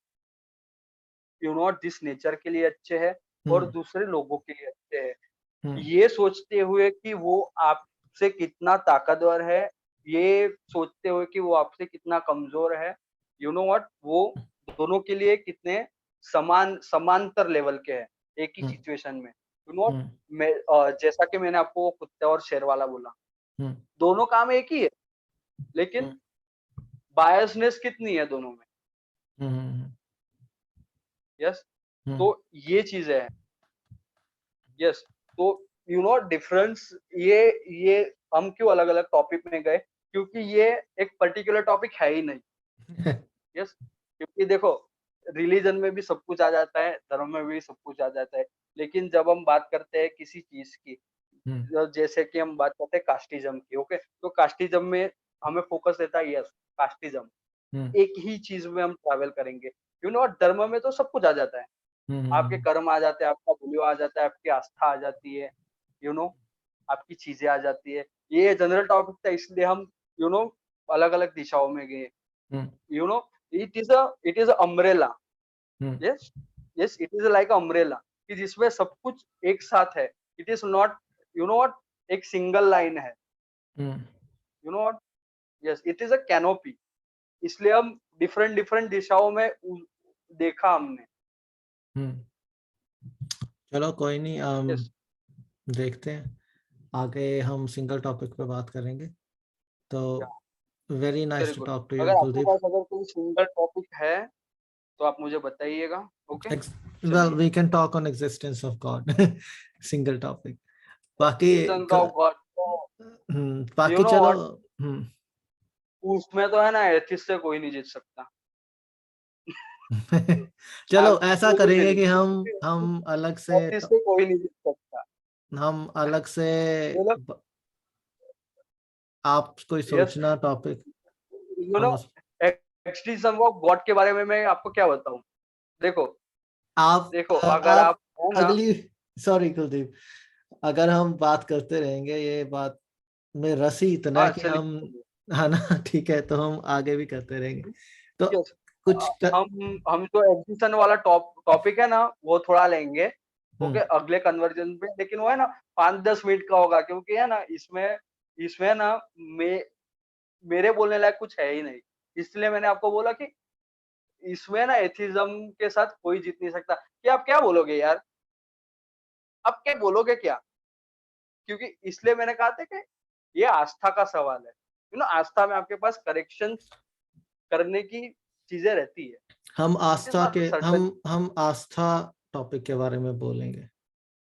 you know this nature के लिए अच्छे हैं और हम्म दूसरे लोगों के लिए अच्छे हैं। हम्म ये सोचते हुए कि वो आपसे कितना ताकतवर है, ये सोचते हुए कि वो आपसे कितना कमज़ोर है, यू नो व्हाट वो दोनों के लिए कितने समांतर लेवल के हैं, एक ही हम्म सिचुएशन में। यू नो व्हाट हम्म जैसा कि मैंने आपको वो कुत्ते और शेर वाला बोला, हम्म दोनों काम एक ही है, लेकिन हम्म बायसनेस कितनी है दोनों में, हम्म यस? हम्म तो ये चीज़ें हैं। यस, तो यू नो डिफरेंस, ये हम क्यों अलग अलग टॉपिक में गए, क्योंकि ये एक पर्टिकुलर टॉपिक है ही नहीं। यस, क्योंकि देखो रिलीजन में भी सब कुछ आ जाता है, धर्म में भी सब कुछ आ जाता है, लेकिन जब हम बात करते हैं किसी चीज की, जैसे कि हम बात करते हैं कास्टिज्म की, ओके, तो कास्टिज्म में हमें फोकस रहता है, यस कास्टिज्म, एक ही चीज में हम ट्रैवल करेंगे। यू नो धर्म में तो सब कुछ आ जाता है, आपके कर्म आ जाते हैं, आपका वैल्यू आ जाता है, आपकी आस्था आ जाती है, यू नो आपकी चीजें आ जाती है। ये जनरल टॉपिक था, इसलिए हम यू नो अलग अलग दिशाओं में गए। You know it is a umbrella. Yes, yes it is like umbrella, कि जिसमें सब कुछ एक साथ है। It is not, you know what, एक सिंगल लाइन है, you know what, yes it is a canopy. इसलिए हम डिफरेंट डिफरेंट दिशाओं में देखा हमने। चलो कोई नहीं, यस, देखते हैं आगे, हम सिंगल टॉपिक पे बात करेंगे। तो very very nice to good. Talk to you अगर आपके कुलदीप। पास अगर कोई सिंगल टॉपिक है तो आप मुझे बताइएगा। ओके, Well, चलिए। we can talk on existence of God. Single topic. बाकी एक्सटेंशन ऑफ गॉड, यू बाकी नो चलो। व्हाट, उसमें तो है ना एथिस्ट से कोई नहीं जीत सकता। चलो आई ऐसा ट्रूली करेंगे कि बिलीव, हम अलग से, एथिस्ट से कोई नहीं जीत सकता। हम अलग से चलो, आप कोई यस, सोचना टॉपिक, यू नो हम उस एक्सटेंशन ऑफ गॉड के बारे में मैं आपको क्या बताऊं। देखो, आप देखो अगर आप आप है ना, अगली, सॉरी कुलदीप, अगर हम बात करते रहेंगे, ये बात में रस ही इतना है हाँ कि चलिए हम, चलिए, है ना, ठीक है, तो हम आगे भी करते रहेंगे। तो यस, कुछ हम जो एग्जिस्टेंस वाला टॉपिक है ना वो थोड़ा लेंगे, ओके, हम्म अगले कन्वर्जन पे, लेकिन वो है ना 5-10 मिनट का होगा, क्योंकि है ना इसमें इसमें ना मेरे बोलने लायक कुछ है ही नहीं। इसलिए मैंने आपको बोला कि इसमें ना एथिज्म के साथ कोई जीत नहीं सकता। कि आप क्या बोलोगे यार, आप क्या बोलोगे क्या, क्योंकि इसलिए मैंने कहा था कि ये आस्था का सवाल है। यू नो आस्था में आपके पास करेक्शन करने की चीजें रहती है। हम इट इज आस्था नॉट के सर्टन। हम आस्था टॉपिक के बारे में बोलेंगे,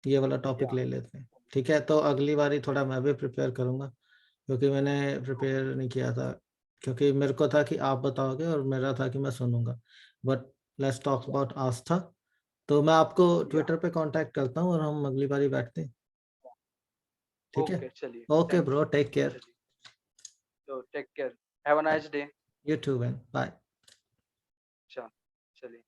ये वाला टॉपिक या ले लेते हैं। ठीक है, तो अगली बारी थोड़ा मैं भी प्रिपेयर करूंगा, क्योंकि मैंने प्रिपेयर नहीं किया था, क्योंकि मेरे को था कि आप बताओगे और मेरा था कि मैं सुनूंगा। बट लेट्स टॉक अबाउट आस्था। तो मैं आपको या ट्विटर पे कांटेक्ट करता हूँ और हम अगली बारी बैठते हैं। ठीक है, ओके, चलिए, okay thank bro, you. Take care. चलिए, तो take care, have a nice day. You too man, bye. चलिए।